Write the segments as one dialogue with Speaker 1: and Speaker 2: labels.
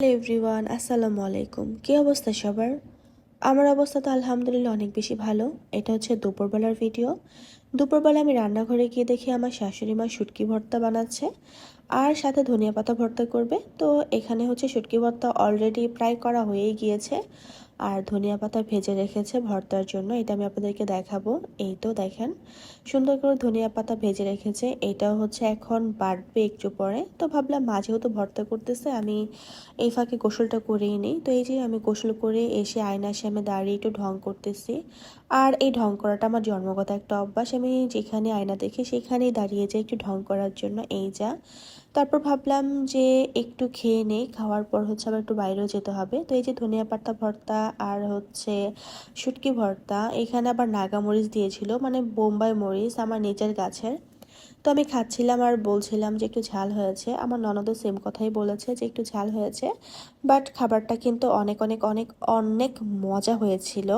Speaker 1: Hello everyone, আসসালামু আলাইকুম। কী অবস্থা সবার? আমার অবস্থা তো আলহামদুলিল্লাহ অনেক বেশি ভালো। এটা হচ্ছে দুপুরবেলার ভিডিও। দুপুরবেলা আমি রান্নাঘরে গিয়ে দেখি আমার শাশুড়ি মা শুটকি ভর্তা বানাচ্ছে আর সাথে ধনিয়া পাতা ভর্তা করবে। তো এখানে হচ্ছে শুটকি ভর্তা অলরেডি প্রায় করা হয়েই গিয়েছে আর ধনিয়া পাতা ভেজে রেখেছে ভর্তার জন্য। এটা আমি আপনাদেরকে দেখাবো। এই তো দেখেন, সুন্দর করে ধনিয়া পাতা ভেজে রেখেছে। এটাও হচ্ছে এখন বাড়বে একটু পরে। তো ভাবলাম মা যেহেতু ভর্তা করতেছে, আমি এই ফাঁকে গোসলটা করেই নিই। তো এই যে আমি গোসল করে এসে আয়নার সামনে দাঁড়িয়ে একটু ঢং করতেছি। আর এই ঢং করাটা আমার জন্মগত একটা অভ্যাস। আমি যেখানে আয়না দেখি সেখানেই দাঁড়িয়ে যাই একটু ঢং করার জন্য। এই যা, তারপর ভাবলাম যে একটু খেয়ে নেই, খাওয়ার পর হচ্ছে আবার একটু বাইরেও যেতে হবে। তো এই যে ধনিয়া পাতা ভর্তা আর হচ্ছে শুটকি ভর্তা, এখানে আবার নাগা মরিচ দিয়েছিল, মানে বোম্বাই মরিচ আমার নিজের গাছের। তো আমি খাচ্ছিলাম আর বলছিলাম যে একটু ঝাল হয়েছে। আমার ননদও সেম কথাই বলেছে যে একটু ঝাল হয়েছে, বাট খাবারটা কিন্তু অনেক অনেক অনেক অনেক মজা হয়েছিল।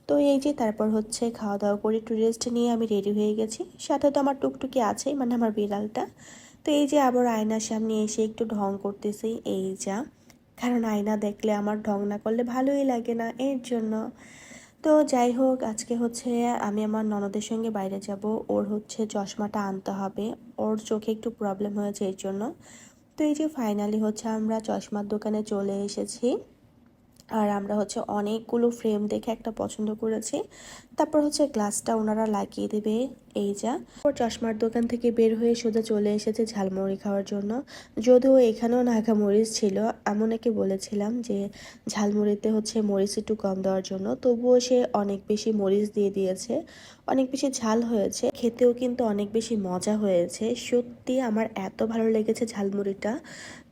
Speaker 1: তো এই যে তারপর হচ্ছে খাওয়া দাওয়া করে একটু রেস্ট নিয়ে আমি রেডি হয়ে গেছি। সাথে তো আমার টুকটুকি আছেই, মানে আমার বিড়ালটা। তো এই যে আবার আয়নার সামনে এসে একটু ঢং করতেছি। এই যা, কারণ আয়না দেখলে আমার ঢং না করলে ভালোই লাগে না, এর জন্য। তো যাই হোক, আজকে হচ্ছে আমি আমার ননদের সঙ্গে বাইরে যাব। ওর হচ্ছে চশমাটা আনতে হবে, ওর চোখে একটু প্রবলেম হয়েছে এর জন্য। তো এই যে ফাইনালি হচ্ছে আমরা চশমার দোকানে চলে এসেছি। আর আমরা হচ্ছে অনেকগুলো ফ্রেম দেখে একটা পছন্দ করেছি। তারপর হচ্ছে গ্লাসটা ওনারা লাগিয়ে দেবে। এই যা, ওর চশমার দোকান থেকে বের হয়ে সোজা চলে এসেছে ঝালমুড়ি খাওয়ার জন্য। যদিও এখানেও নাগা মরিচ ছিল, এমন একে বলেছিলাম যে ঝালমুড়িতে হচ্ছে মরিচ একটু কম দেওয়ার জন্য, তবুও সে অনেক বেশি মরিচ দিয়ে দিয়েছে। অনেক বেশি ঝাল হয়েছে, খেতেও কিন্তু অনেক বেশি মজা হয়েছে। সত্যি আমার এত ভালো লেগেছে ঝালমুড়িটা।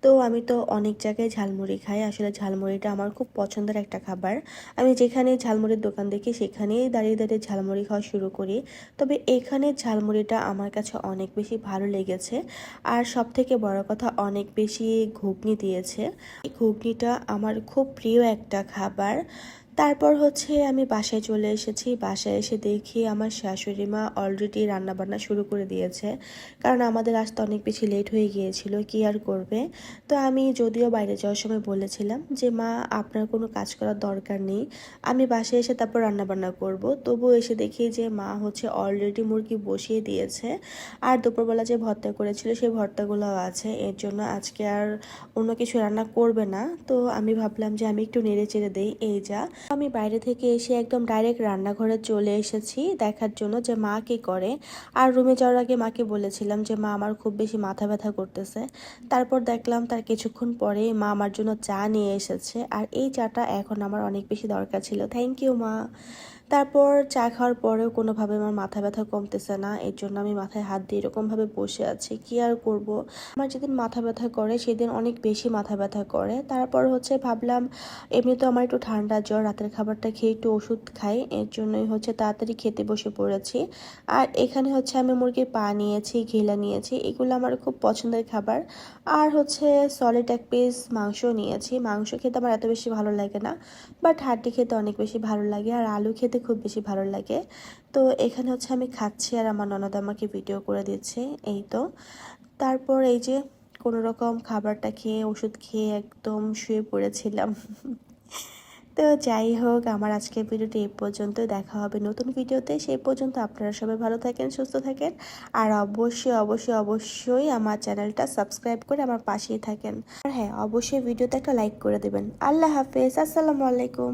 Speaker 1: তো আমি তো অনেক জায়গায় ঝালমুড়ি খাই, আসলে ঝালমুড়িটা আমার খুব পছন্দের একটা খাবার। আমি যেখানে ঝালমুড়ির দোকান দেখি সেখানেই দাঁড়িয়ে দাঁড়িয়ে ঝালমুড়ি খাওয়া শুরু করি। তবে এখানে ঝালমুড়িটা আমার কাছে অনেক বেশি ভালো লেগেছে। আর সব থেকে বড় কথা, অনেক বেশি ঘুগনি দিয়েছে। এই ঘুগনিটা আমার খুব প্রিয় একটা খাবার। তারপর হচ্ছে আমি বাসায় চলে এসেছি। বাসায় এসে দেখি আমার শাশুড়ি মা অলরেডি রান্নাবান্না শুরু করে দিয়েছে, কারণ আমাদের আসতে অনেক বেশি লেট হয়ে গিয়েছিল, কি আর করবে। তো আমি যদিও বাইরে যাওয়ার সময় বলেছিলাম যে মা, আপনার কোনো কাজ করার দরকার নেই, আমি বাসায় এসে তারপর রান্নাবান্না করব। তবুও এসে দেখি যে মা হচ্ছে অলরেডি মুরগি বসিয়ে দিয়েছে। আর দুপুরবেলা যে ভর্তা করেছিল সেই ভর্তাগুলোও আছে, এর জন্য আজকে আর অন্য কিছু রান্না করবে না। তো আমি ভাবলাম যে আমি একটু নেড়ে চেড়ে দেই। এই যা, আমি বাইরে থেকে এসে একদম ডাইরেক্ট রান্নাঘরে চলে এসেছি দেখার জন্য যে মা কি করে। আর রুমে যাওয়ার আগে মাকে বলেছিলাম যে মা, আমার খুব বেশি মাথা ব্যথা করতেছে। তারপর দেখলাম তার কিছুক্ষণ পরে মা আমার জন্য চা নিয়ে এসেছে, আর এই চাটা এখন আমার অনেক বেশি দরকার ছিল। থ্যাংক ইউ মা। তারপর চা খাওয়ার পরেও কোনোভাবে আমার মাথা ব্যথা কমতেছে না, এর জন্য আমি মাথায় হাত দিয়ে এরকমভাবে বসে আছি। কি আর করব, আমার যেদিন মাথা ব্যথা করে সেদিন অনেক বেশি মাথা ব্যথা করে। তারপর হচ্ছে ভাবলাম, এমনি তো আমার একটু ঠান্ডা জ্বর, রাতের খাবারটা খেয়ে একটু ওষুধ খাই, এর জন্যই হচ্ছে তাড়াতাড়ি খেতে বসে পড়েছি। আর এখানে হচ্ছে আমি মুরগির পা নিয়েছি, ঘিলা নিয়েছি, এগুলো আমার খুব পছন্দের খাবার। আর হচ্ছে সলিড এক পিস মাংস নিয়েছি। মাংস খেতে আমার এত বেশি ভালো লাগে না, বাট হাড্ডি খেতে অনেক বেশি ভালো লাগে, আর আলু খেতে খুব বেশি ভালো লাগে। তো এখানে হচ্ছে আমি খাচ্ছি আর আমার ননদ আমাকে ভিডিও করে দিচ্ছে। এই তো, তারপর এই যে কোনো রকম খাবারটা খেয়ে ওষুধ খেয়ে একদম শুয়ে পড়েছিলাম। তো যাই হোক, আমার আজকের ভিডিওটি এই পর্যন্ত। দেখা হবে নতুন ভিডিওতে। সেই পর্যন্ত আপনারা সবাই ভালো থাকেন, সুস্থ থাকেন। আর অবশ্যই অবশ্যই অবশ্যই আমার চ্যানেলটা সাবস্ক্রাইব করে আমার পাশেই থাকেন। আর হ্যাঁ, অবশ্যই ভিডিওতে একটা লাইক করে দেবেন। আল্লাহ হাফেজ, আসসালামু আলাইকুম।